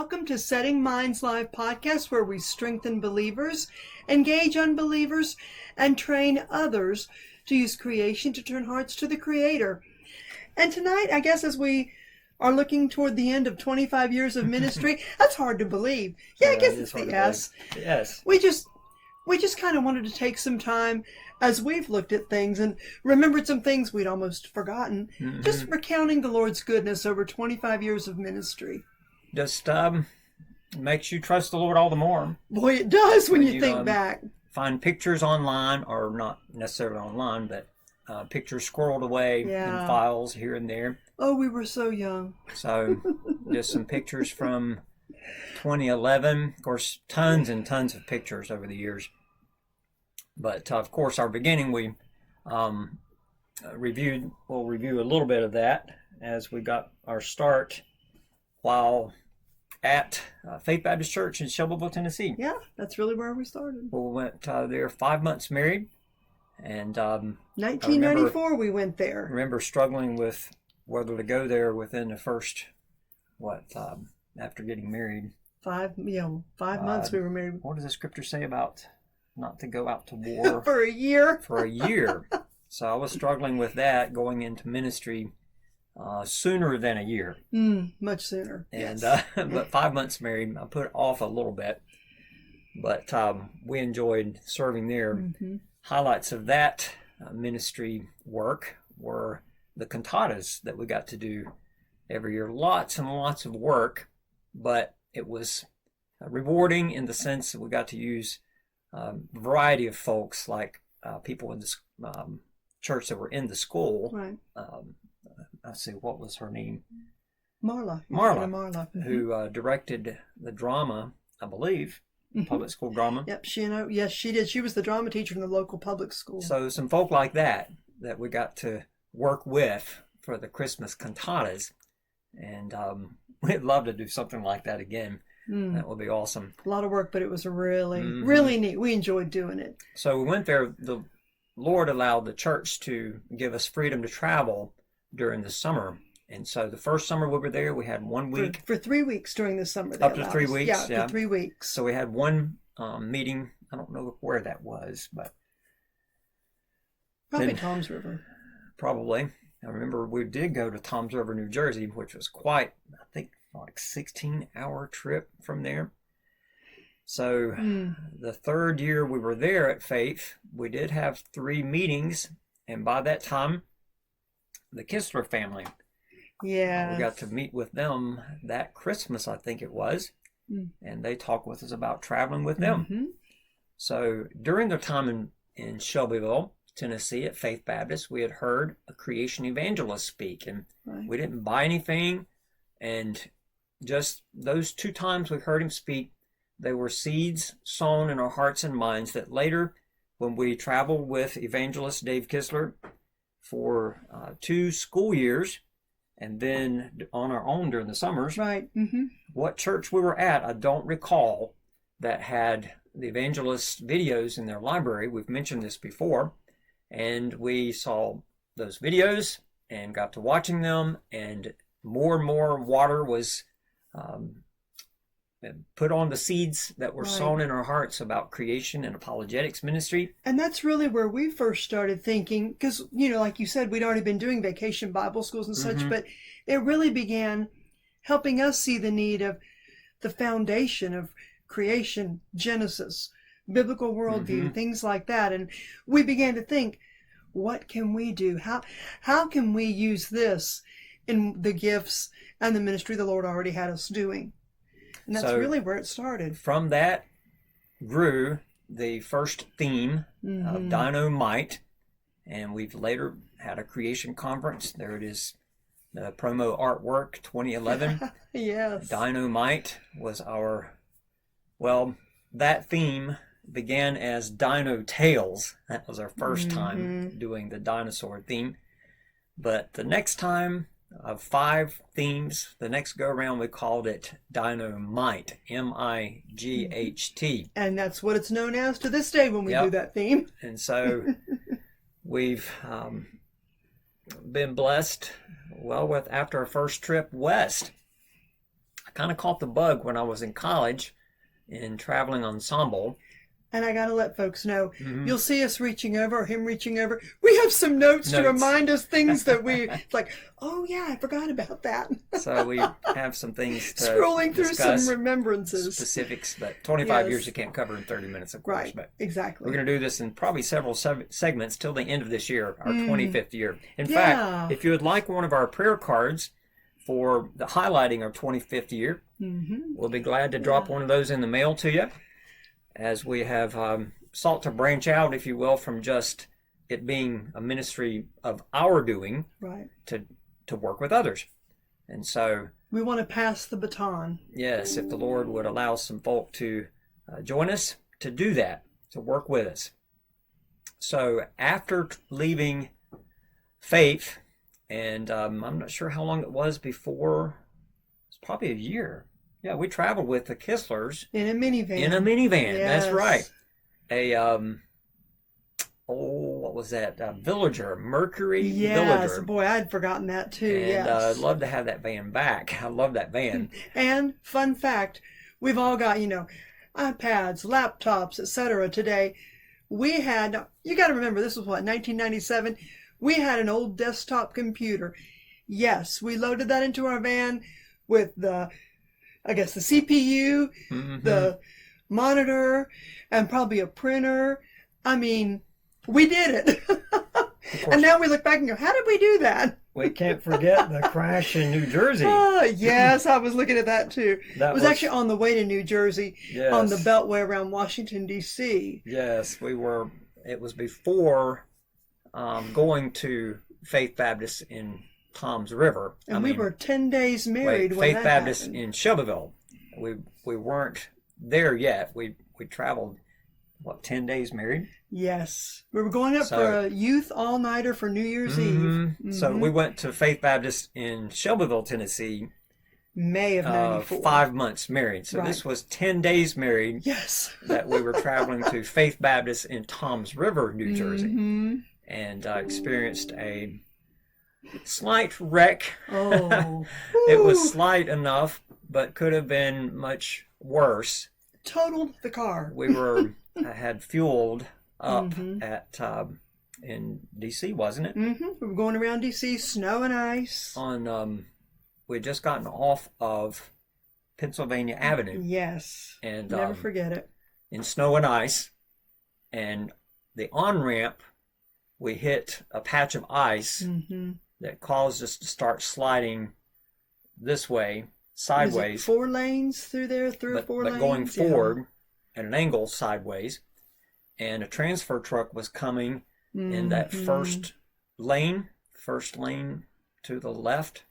welcome to Setting Minds Live podcast, where we strengthen believers, engage unbelievers, and train others to use creation to turn hearts to the Creator. And tonight, I guess as we are looking toward the end of 25 years of ministry, that's hard to believe. Yeah, I guess it's the S. Yes. We just kind of wanted to take some time as we've looked at things and remembered some things we'd almost forgotten, just recounting the Lord's goodness over 25 years of ministry. Just makes you trust the Lord all the more. Boy, it does when you think back. Find pictures online, or not necessarily online, but pictures squirreled away in files here and there. Oh, we were so young. So just some pictures from 2011. Of course, tons and tons of pictures over the years. But of course, our beginning, we we'll review a little bit of that as we got our start while at Faith Baptist Church in Shelbyville, Tennessee. Yeah, that's really where we started. We went there 5 months married, and 1994 we went there. I remember struggling with whether to go there within the first, after getting married. 5 months we were married. What does the scripture say about not to go out to war? For a year. For a year. So I was struggling with that going into ministry sooner than a year. Much sooner. And yes. But 5 months married, I put it off a little bit. But we enjoyed serving there. Highlights of that ministry work were the cantatas that we got to do every year. Lots and lots of work, but it was rewarding in the sense that we got to use a variety of folks, like people in this church that were in the school. Right. Let's see, what was her name? Marla. Marla, who directed the drama, I believe, public school drama. Yep, yes, she did. She was the drama teacher in the local public school. So some folk like that we got to work with for the Christmas cantatas, and we'd love to do something like that again. That would be awesome. A lot of work, but it was really, really neat. We enjoyed doing it. So we went there. The Lord allowed the church to give us freedom to travel during the summer. And so the first summer we were there, we had 1 week. For 3 weeks during the summer. Up to 3 weeks, yeah. For 3 weeks. So we had one meeting. I don't know where that was, but... Probably Tom's River. Probably. I remember we did go to Tom's River, New Jersey, which was quite, I think, like 16-hour trip from there. So the third year we were there at Faith, we did have 3 meetings, and by that time, the Kistler family, we got to meet with them that Christmas, I think it was, and they talked with us about traveling with them. So during their time in Shelbyville, Tennessee at Faith Baptist, we had heard a creation evangelist speak, and we didn't buy anything, and just those 2 times we heard him speak, they were seeds sown in our hearts and minds that later, when we traveled with evangelist Dave Kistler for 2 school years, and then on our own during the summers, what church we were at, I don't recall, that had the evangelist videos in their library. We've mentioned this before, and we saw those videos and got to watching them, and more water was put on the seeds that were sown in our hearts about creation and apologetics ministry. And that's really where we first started thinking, because, like you said, we'd already been doing vacation Bible schools and such, but it really began helping us see the need of the foundation of creation, Genesis, biblical worldview, things like that. And we began to think, what can we do? How can we use this in the gifts and the ministry the Lord already had us doing? And that's really where it started. From that grew the first theme of Dynamite, and we've later had a creation conference. There it is, the promo artwork 2011. Yes. Dynamite was that theme began as Dino Tales. That was our first time doing the dinosaur theme. But the next time, of 5 themes, the next go around we called it Dynamite, M-I-G-H-T. And that's what it's known as to this day when we do that theme. And so we've been blessed, with after our first trip west, I kind of caught the bug when I was in college in traveling ensemble. And I got to let folks know, Mm-hmm. you'll see us reaching over, or him reaching over. We have some notes to remind us things that it's like, oh yeah, I forgot about that. So we have some things to scrolling through discuss, some remembrances. specifics, but 25 years you can't cover in 30 minutes, of course. Right, But exactly. we're going to do this in probably several segments till the end of this year, our 25th year. In Yeah. fact, if you would like one of our prayer cards for the highlighting our 25th year, we'll be glad to drop one of those in the mail to you, as we have sought to branch out, if you will, from just it being a ministry of our doing, right, to work with others. And so we want to pass the baton. Yes, if the Lord would allow some folk to join us to do that, to work with us. So after leaving Faith, and I'm not sure how long it was before, it's probably a year. Yeah, we traveled with the Kisslers in a minivan. Yes. That's right. What was that? Villager, Mercury Villager. Boy, I'd forgotten that too. And I'd love to have that van back. I love that van. And fun fact, we've all got, iPads, laptops, etc. today. We had, you got to remember, this was what, 1997? We had an old desktop computer. Yes, we loaded that into our van with the CPU, the monitor, and probably a printer. I mean, we did it. And now we look back and go, how did we do that? We can't forget the crash in New Jersey. Oh, yes, I was looking at that too. That it was actually on the way to New Jersey, on the Beltway around Washington, D.C. Yes, it was before going to Faith Baptist in Toms River. And we were 10 days married when Faith that Baptist happened. in Shelbyville. We weren't there yet. We traveled, 10 days married? Yes. We were going up for a youth all-nighter for New Year's Eve. So we went to Faith Baptist in Shelbyville, Tennessee. May of 94. 5 months married. So this was 10 days married. Yes. That we were traveling to Faith Baptist in Toms River, New Jersey. And experienced a slight wreck. Oh. It was slight enough, but could have been much worse. Totaled the car. I had fueled up at in DC, wasn't it? We were going around DC, snow and ice. We'd just gotten off of Pennsylvania Avenue. Yes. And never forget it. In snow and ice, and the on-ramp, we hit a patch of ice that caused us to start sliding this way, sideways. Was it 4 lanes through there? 3 or 4 lanes? But going forward at an angle sideways, and a transfer truck was coming in that first lane to the left,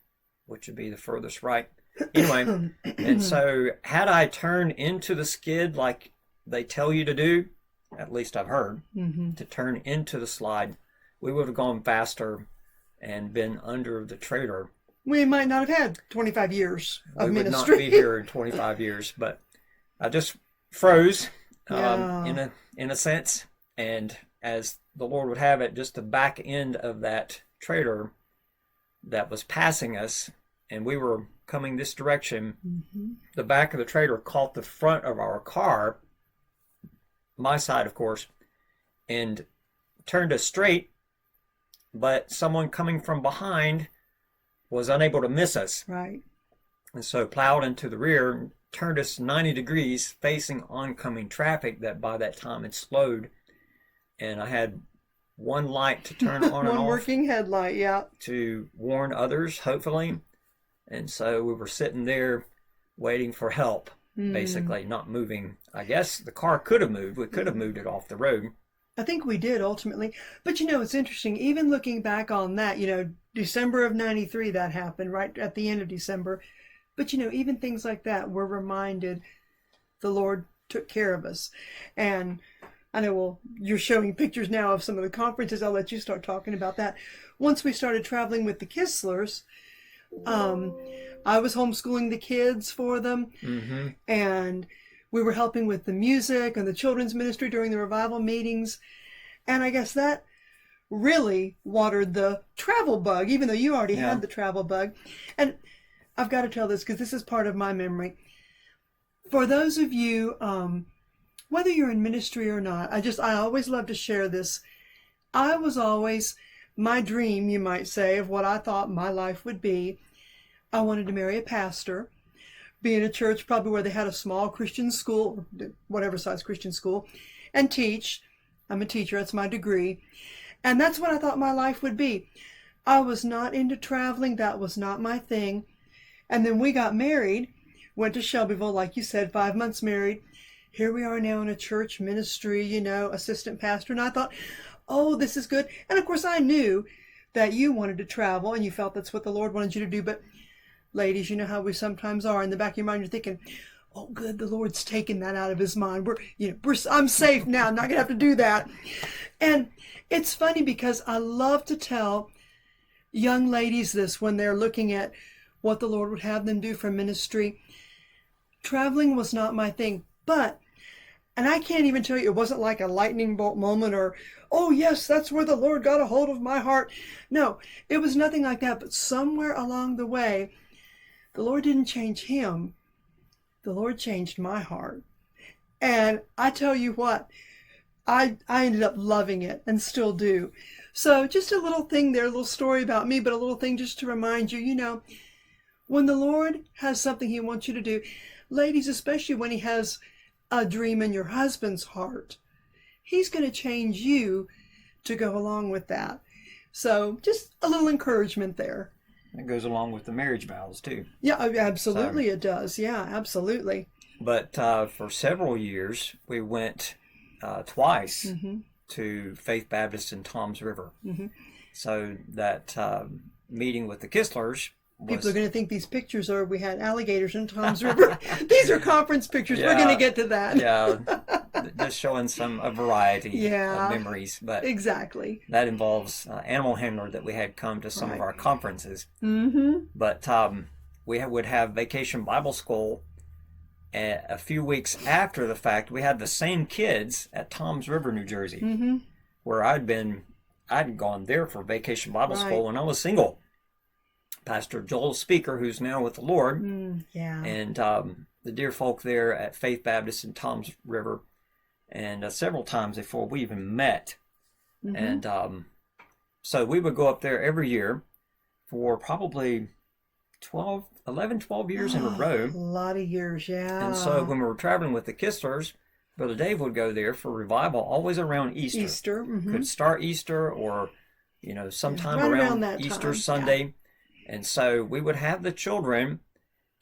which would be the furthest right. Anyway, and so had I turned into the skid like they tell you to do, at least I've heard, to turn into the slide, we would have gone faster and been under the trailer. We might not have had 25 years of ministry. We would not be here in 25 years, but I just froze in a sense, and as the Lord would have it, just the back end of that trailer that was passing us, and we were coming this direction, the back of the trailer caught the front of our car, my side of course, and turned us straight, but someone coming from behind was unable to miss us. Right. And so plowed into the rear and turned us 90 degrees facing oncoming traffic that by that time had slowed. And I had one light to turn on and off. One working headlight, yeah. To warn others, hopefully. And so we were sitting there waiting for help, basically, not moving. I guess the car could have moved. We could have moved it off the road. I think we did ultimately. But it's interesting, even looking back on that, December of 93 that happened, right at the end of December. But even things like that, we're reminded the Lord took care of us. And I know, well, you're showing pictures now of some of the conferences. I'll let you start talking about that. Once we started traveling with the Kisslers, I was homeschooling the kids for them. And we were helping with the music and the children's ministry during the revival meetings. And I guess that really watered the travel bug, even though you already had the travel bug. And I've got to tell this because this is part of my memory. For those of you, whether you're in ministry or not, I always love to share this. I was always, my dream, you might say, of what I thought my life would be. I wanted to marry a pastor, be in a church probably where they had a small Christian school, whatever size Christian school, and teach. I'm a teacher, that's my degree. And that's what I thought my life would be. I was not into traveling, that was not my thing. And then we got married, went to Shelbyville, like you said, 5 months married. Here we are now in a church ministry, assistant pastor. And I thought, oh, this is good. And of course, I knew that you wanted to travel and you felt that's what the Lord wanted you to do. But ladies, you know how we sometimes are. In the back of your mind, you're thinking, oh, good, the Lord's taken that out of his mind. I'm safe now. I'm not going to have to do that. And it's funny because I love to tell young ladies this when they're looking at what the Lord would have them do for ministry. Traveling was not my thing, and I can't even tell you, it wasn't like a lightning bolt moment or, oh yes, that's where the Lord got a hold of my heart. No, it was nothing like that. But somewhere along the way, the Lord didn't change him. The Lord changed my heart. And I tell you what, I ended up loving it and still do. So just a little thing there, a little story about me, but a little thing just to remind you, when the Lord has something he wants you to do, ladies, especially when he has a dream in your husband's heart, he's going to change you to go along with that. So just a little encouragement there. That goes along with the marriage vows too. Yeah, absolutely it does. Yeah, absolutely. But for several years, we went twice to Faith Baptist in Toms River. So that meeting with the Kistlers People are going to think these pictures are, we had alligators in Toms River. These are conference pictures. Yeah, we're going to get to that. Yeah, just showing a variety of memories. But exactly. That involves animal handler that we had come to some of our conferences. But we would have Vacation Bible School a few weeks after the fact. We had the same kids at Toms River, New Jersey, where I'd gone there for Vacation Bible School when I was single. Pastor Joel Speaker, who's now with the Lord, and the dear folk there at Faith Baptist in Toms River, and several times before we even met. And so we would go up there every year for probably 12 years in a row. A lot of years, yeah. And so when we were traveling with the Kistlers, Brother Dave would go there for revival, always around Easter. Could start Easter or, sometime around that Easter time. Sunday. Yeah. And so we would have the children,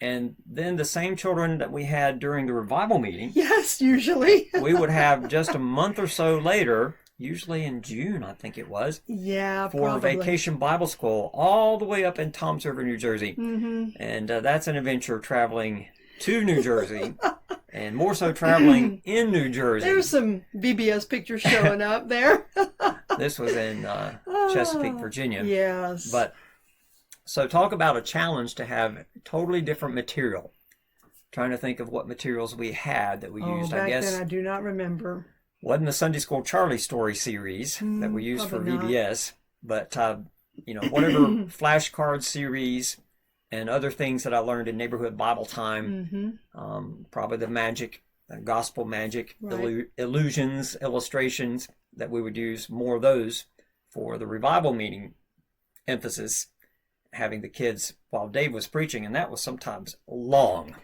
and then the same children that we had during the revival meeting. Yes, usually. We would have just a month or so later, usually in June, I think it was. Yeah, for probably. Vacation Bible School, all the way up in Toms River, New Jersey. And that's an adventure traveling to New Jersey, and more so traveling in New Jersey. There's some VBS pictures showing up there. This was in Chesapeake, Virginia. Yes. But so talk about a challenge to have totally different material. Trying to think of what materials we had that we used. Back I guess then I do not remember. Wasn't the Sunday School Charlie Story series that we used for VBS, but whatever flashcard series and other things that I learned in neighborhood Bible time, probably the magic, gospel magic, illusions, illustrations that we would use, more of those for the revival meeting emphasis. Having the kids while Dave was preaching, and that was sometimes long.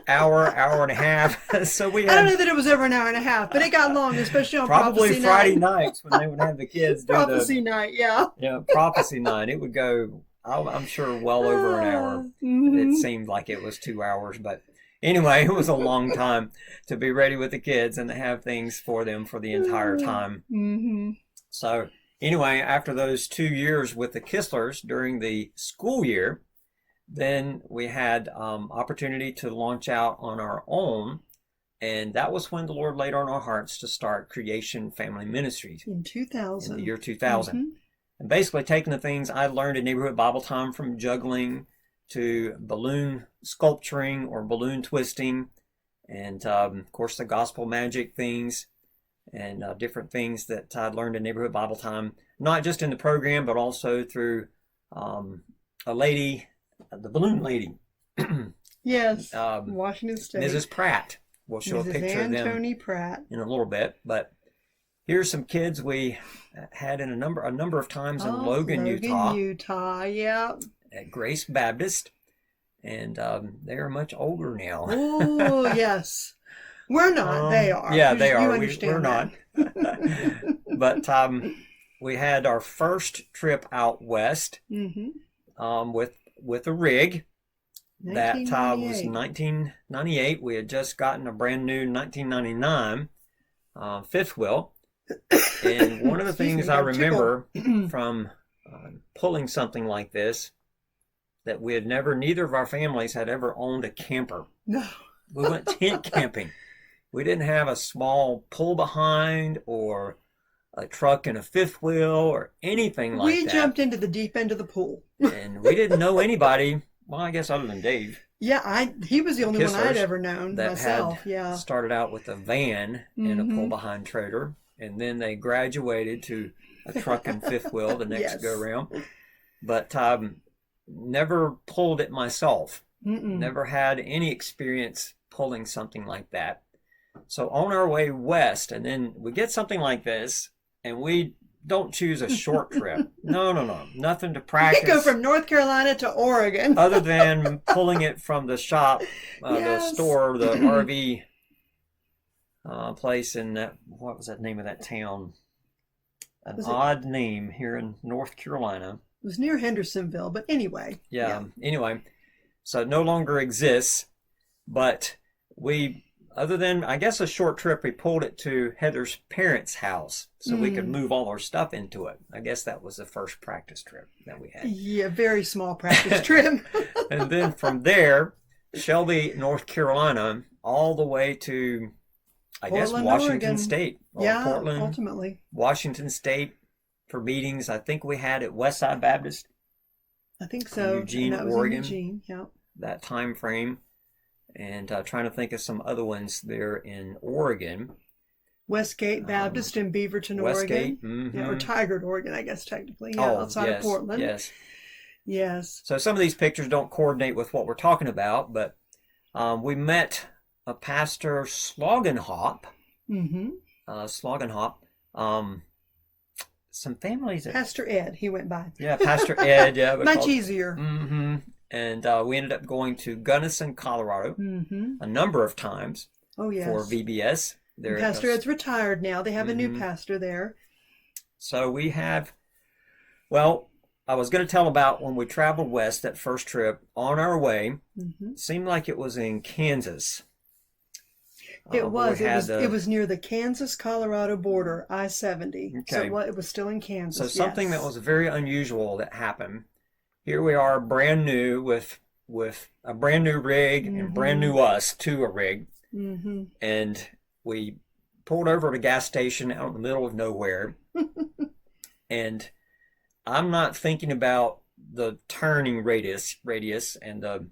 hour and a half. So we had, I don't know that it was ever an hour and a half, but it got long, especially on probably Prophecy Friday night. nights when they would have the kids do Prophecy night, yeah. Yeah, Prophecy night. It would go, I'm sure, well over an hour. It seemed like it was 2 hours, but anyway, it was a long time to be ready with the kids and to have things for them for the entire time. So anyway, after those 2 years with the Kistlers during the school year, then we had opportunity to launch out on our own, and that was when the Lord laid on our hearts to start Creation Family Ministries in 2000, in the year 2000, and basically taking the things I learned in neighborhood Bible time, from juggling to balloon sculpturing or balloon twisting, and of course the gospel magic things and different things that I'd learned in neighborhood Bible time, not just in the program but also through a lady, the balloon lady Yes, Washington State. Mrs. Pratt. We'll show Mrs. a picture of them Antony Pratt. in a little bit, but here's some kids we had in a number of times in Logan, Utah, yeah. At Grace Baptist, and they are much older now. Oh, yes. We're not. They are. Yeah, they are. We're not. But we had our first trip out west with a rig. That was 1998. We had just gotten a brand new 1999 fifth wheel. And one of the things I remember from pulling something like this, that we had neither of our families had ever owned a camper. No. We went tent camping. We didn't have a small pull behind or a truck and a fifth wheel or anything like that. We jumped into the deep end of the pool. And we didn't know anybody, well, I guess other than Dave. Yeah, he was the only one I'd ever known myself. Yeah. Started out with a van and a pull behind trailer, and then they graduated to a truck and fifth wheel the next go around. But never pulled it myself. Never had any experience pulling something like that. So on our way west, and then we get something like this, and we don't choose a short trip. No. Nothing to practice. We go from North Carolina to Oregon. Other than pulling it from the shop, the store, the RV place in that, what was that name of that town? An odd name here in North Carolina. It was near Hendersonville, but anyway. Yeah. Anyway, so it no longer exists, but we, other than, I guess, a short trip, we pulled it to Heather's parents' house so we could move all our stuff into it. I guess that was the first practice trip that we had. Yeah, very small practice trip. And then from there, Shelby, North Carolina, all the way to, Portland, Washington Oregon. State. Portland, ultimately. Washington State for meetings. I think we had at Westside Baptist. I think so. Eugene, that was Oregon. In Eugene, yeah. That time frame. And trying to think of some other ones there in Oregon. Westgate Baptist in Beaverton, Westgate, Oregon. Yeah, or Tigard, Oregon, I guess, technically. Yeah, outside of Portland. Yes. So some of these pictures don't coordinate with what we're talking about, but we met a pastor, Sloganhop. Sloganhop. Some families. Pastor Ed, he went by. Yeah, Pastor Ed. Yeah, much easier. And we ended up going to Gunnison, Colorado, a number of times. Oh yes. For VBS. Pastor Ed's retired now. They have a new pastor there. So we have. Well, I was going to tell about when we traveled west that first trip. On our way, seemed like it was in Kansas. It was near the Kansas-Colorado border, I-70. Okay. So it was still in Kansas. So something that was very unusual that happened. Here we are, brand new with a brand new rig and brand new us to a rig, and we pulled over at a gas station out in the middle of nowhere, and I'm not thinking about the turning radius and the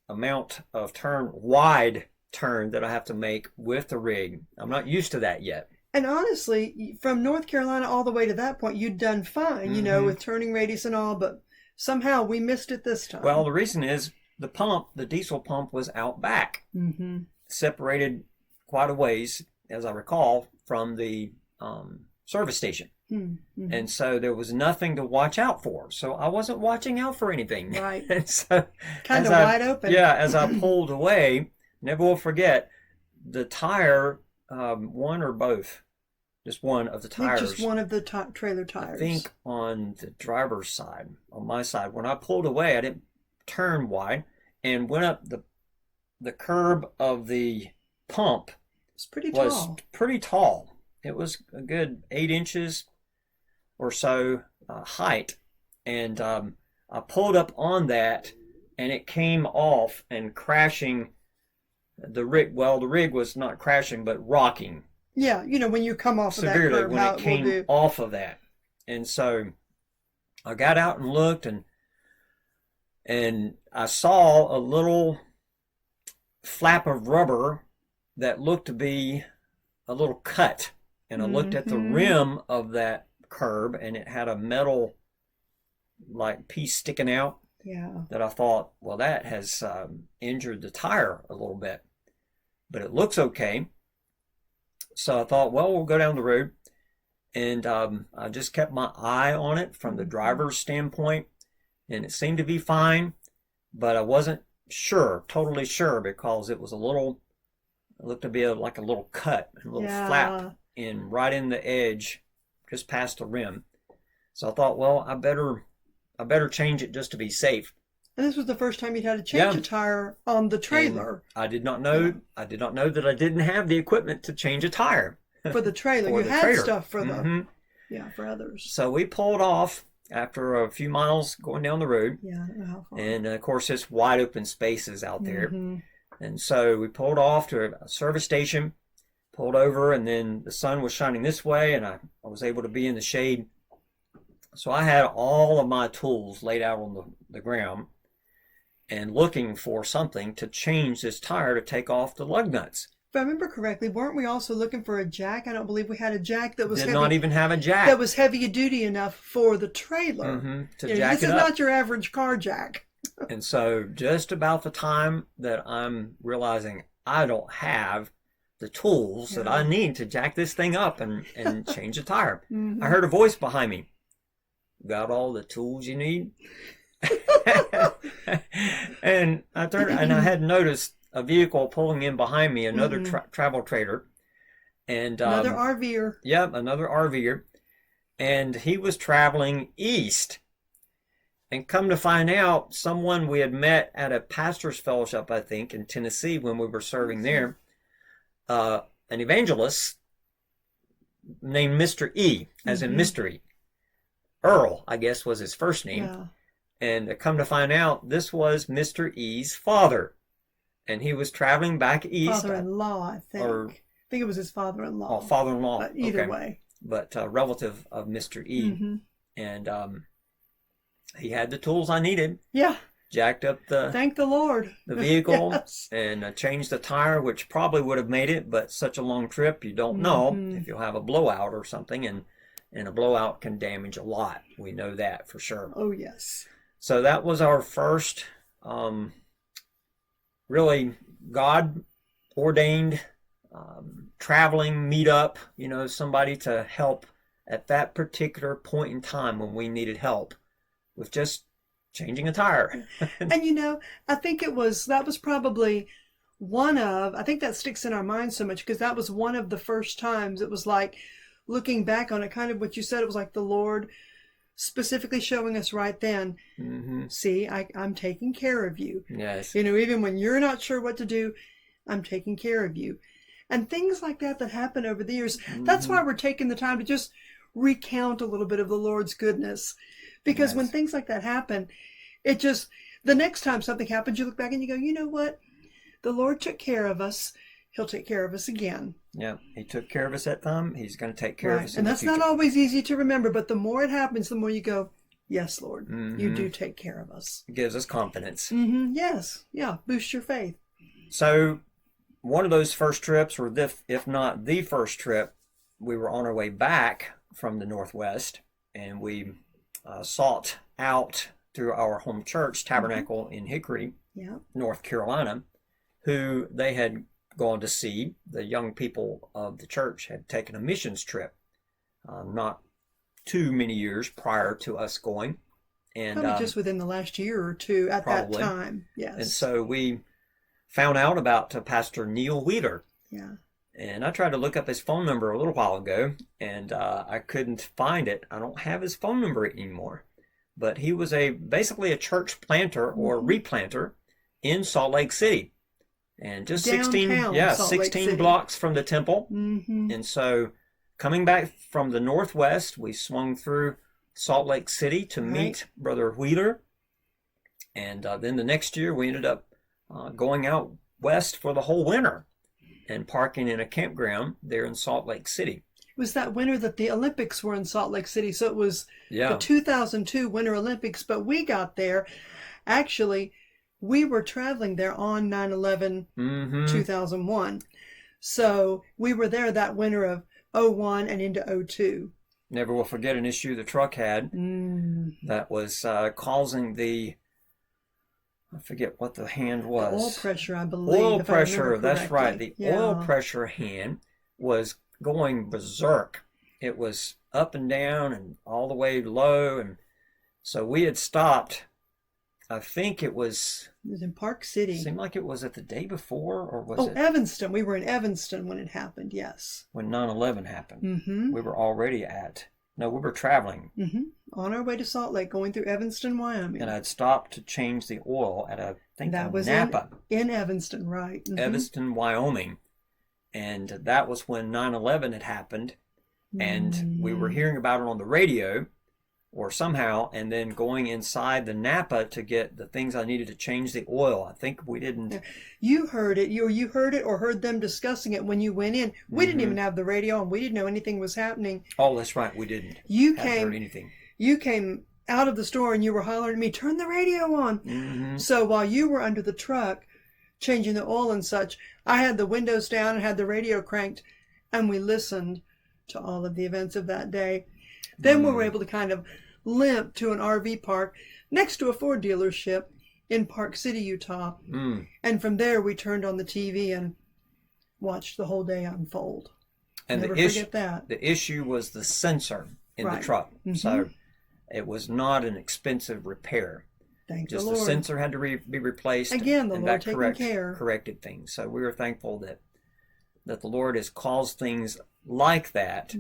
amount of wide turn that I have to make with the rig. I'm not used to that yet. And honestly, from North Carolina all the way to that point, you'd done fine, with turning radius and all, but somehow we missed it this time. Well, the reason is the diesel pump was out back, separated quite a ways, as I recall, from the service station. And so there was nothing to watch out for. So I wasn't watching out for anything. Right. And so kind of wide open. Yeah, as I pulled away, never will forget, the tire, one or both, just one of the tires. Just one of the trailer tires. I think on the driver's side, on my side, when I pulled away, I didn't turn wide and went up the curb of the pump. It's pretty tall. Was pretty tall. It was a good 8 inches or so height, and I pulled up on that, and it came off and crashing. The rig was not crashing, but rocking. Yeah, when you come off severely of that curve, when it came off of that. And so I got out and looked, and I saw a little flap of rubber that looked to be a little cut. And I looked at the rim of that curb, and it had a metal piece sticking out. Yeah. that I thought, well, that has injured the tire a little bit, but it looks okay. So I thought, well, we'll go down the road. And I just kept my eye on it from the driver's standpoint, and it seemed to be fine, but I wasn't sure, totally sure, because it was a little, it looked to be like a little cut, a little flap right in the edge, just past the rim. So I thought, well, I better change it just to be safe. And this was the first time you'd had to change a tire on the trailer. And I did not know. I did not know that I didn't have the equipment to change a tire. For the trailer. You had stuff for the, for others. So we pulled off after a few miles going down the road. Yeah, I don't know how far. And of course, it's wide open spaces out there. And so we pulled off to a service station, pulled over, and then the sun was shining this way, and I was able to be in the shade. So I had all of my tools laid out on the ground and looking for something to change this tire to take off the lug nuts. If I remember correctly, weren't we also looking for a jack? I don't believe we had a jack that was Did not even have a jack. That was heavy duty enough for the trailer. To jack this it up. This is not your average car jack. And so just about the time that I'm realizing I don't have the tools that I need to jack this thing up and change the tire, I heard a voice behind me. Got all the tools you need? And I turned, and I had noticed a vehicle pulling in behind me, another travel trailer, and another RVer. Yep, another RVer, and he was traveling east. And come to find out, someone we had met at a pastor's fellowship, I think, in Tennessee when we were serving there, an evangelist named Mr. E, as in mystery. Earl, I guess, was his first name. Yeah. And come to find out, this was Mr. E's father. And he was traveling back east. Father-in-law, I think. I think it was his father-in-law. Oh, father-in-law. But either way. But relative of Mr. E. And he had the tools I needed. Yeah. Jacked up thank the Lord. The vehicle and changed the tire, which probably would have made it, but such a long trip, you don't know if you'll have a blowout or something. And a blowout can damage a lot. We know that for sure. Oh, yes. So that was our first really God-ordained traveling meetup, somebody to help at that particular point in time when we needed help with just changing a tire. And I think that was probably I think that sticks in our minds so much because that was one of the first times it was like, looking back on it, kind of what you said, it was like the Lord specifically showing us right then, see, I'm taking care of you. Yes. Even when you're not sure what to do, I'm taking care of you. And things like that happen over the years. That's why we're taking the time to just recount a little bit of the Lord's goodness. Because when things like that happen, it just, the next time something happens, you look back and you go, you know what? The Lord took care of us. He'll take care of us again. Yeah, he took care of us that time. He's going to take care of us in and the that's future. Not always easy to remember, but the more it happens, the more you go, yes, Lord, you do take care of us. It gives us confidence. Yes. Yeah. Boost your faith. So one of those first trips, or if not the first trip, we were on our way back from the Northwest, and we sought out through our home church, Tabernacle in Hickory, North Carolina, who they had gone to see. The young people of the church had taken a missions trip not too many years prior to us going. And probably just within the last year or two at probably. That time. Yes. And so we found out about Pastor Neil Wheeler. Yeah. And I tried to look up his phone number a little while ago, and I couldn't find it. I don't have his phone number anymore. But he was basically a church planter or replanter in Salt Lake City. And just Downtown 16 blocks from the temple. And so coming back from the Northwest, we swung through Salt Lake City to meet Brother Wheeler. And then the next year we ended up going out west for the whole winter and parking in a campground there in Salt Lake City. It was that winter that the Olympics were in Salt Lake City. So it was the 2002 Winter Olympics, but we got there. Actually, we were traveling there on 9/11, 2001. So we were there that winter of 01 and into 02. Never will forget an issue the truck had that was causing the I forget what the hand The was. oil pressure, I believe. Oil if I remember pressure, that's right. correctly. The oil pressure hand was going berserk. It was up and down and all the way low. And so we had stopped. I think it was in Park City. Seemed like it was at the day before, or was it? Evanston. We were in Evanston when it happened, yes. When 9/11 happened. Mm-hmm. We were already we were traveling. Mm-hmm. On our way to Salt Lake, going through Evanston, Wyoming. And I'd stopped to change the oil at that was Napa. In Evanston, right. Mm-hmm. Evanston, Wyoming. And that was when 9/11 had happened. And we were hearing about it on the radio or somehow, and then going inside the Napa to get the things I needed to change the oil. I think we didn't. You heard it. You heard it or heard them discussing it when you went in. We didn't even have the radio on. We didn't know anything was happening. Oh, that's right. We didn't. You Hadn't heard anything. You came out of the store and you were hollering at me, turn the radio on. Mm-hmm. So while you were under the truck changing the oil and such, I had the windows down and had the radio cranked, and we listened to all of the events of that day. Then we were able to kind of limp to an RV park next to a Ford dealership in Park City, Utah. And from there we turned on the TV and watched the whole day unfold. And never forget that. The issue was the sensor in the truck. Mm-hmm. So it was not an expensive repair. Thank Just the Lord. The sensor had to be replaced. Again, the Lord taking care. Corrected things. So we were thankful that the Lord has caused things like that,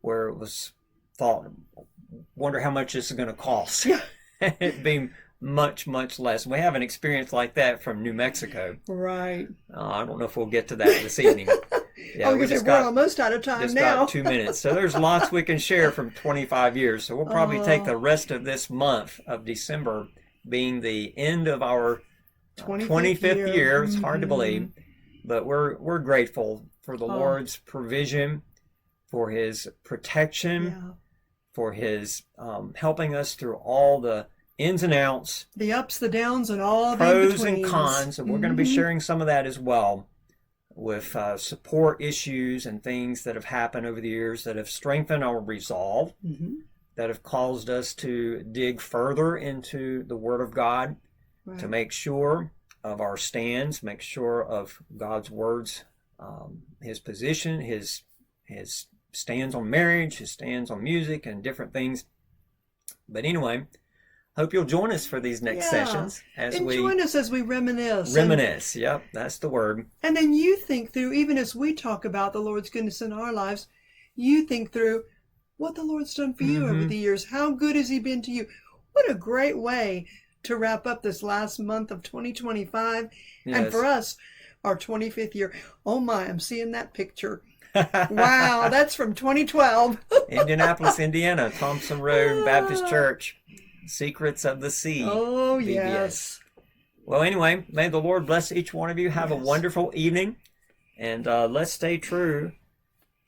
where it was thought, wonder how much this is going to cost. Yeah. It'd be much, much less. We have an experience like that from New Mexico. Right. I don't know if we'll get to that this evening. Yeah, we're almost out of time just now. Got 2 minutes. So there's lots we can share from 25 years. So we'll probably take the rest of this month of December being the end of our 25th year. It's hard to believe, but we're grateful for the Lord's provision, for His protection, for His helping us through all the ins and outs, the ups, the downs, and all the pros and cons. And we're going to be sharing some of that as well, with support issues and things that have happened over the years that have strengthened our resolve, that have caused us to dig further into the Word of God, to make sure of our stands, make sure of God's words, His position, His stands on marriage, His stands on music, and different things. But anyway, hope you'll join us for these next sessions join us as we reminisce. Reminisce, yep, that's the word. And then you think through, even as we talk about the Lord's goodness in our lives, you think through what the Lord's done for you over the years. How good has He been to you? What a great way to wrap up this last month of 2025. Yes. And for us, our 25th year. Oh my, I'm seeing that picture. Wow, that's from 2012. Indianapolis, Indiana, Thompson Road Baptist Church. Secrets of the Sea. Oh, VBS. yes. Well, anyway, may the Lord bless each one of you. Have a wonderful evening. And let's stay true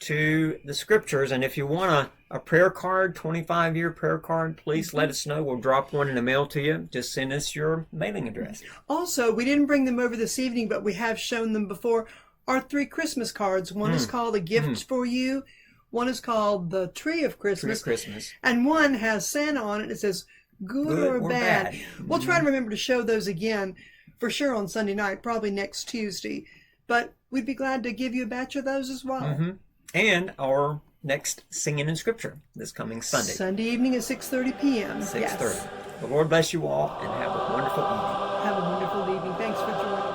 to the Scriptures. And if you want a prayer card, 25-year prayer card, please let us know. We'll drop one in the mail to you. Just send us your mailing address. Also, we didn't bring them over this evening, but we have shown them before. Our 3 Christmas cards. One is called A Gift for You. One is called The Tree of Christmas. And one has Santa on it. It says, Good or bad. We'll try to remember to show those again for sure on Sunday night, probably next Tuesday. But we'd be glad to give you a batch of those as well. And our next Singing in Scripture this coming Sunday. Sunday evening at 6:30 p.m. 6:30. The Lord bless you all and have a wonderful evening. Have a wonderful evening. Thanks for joining.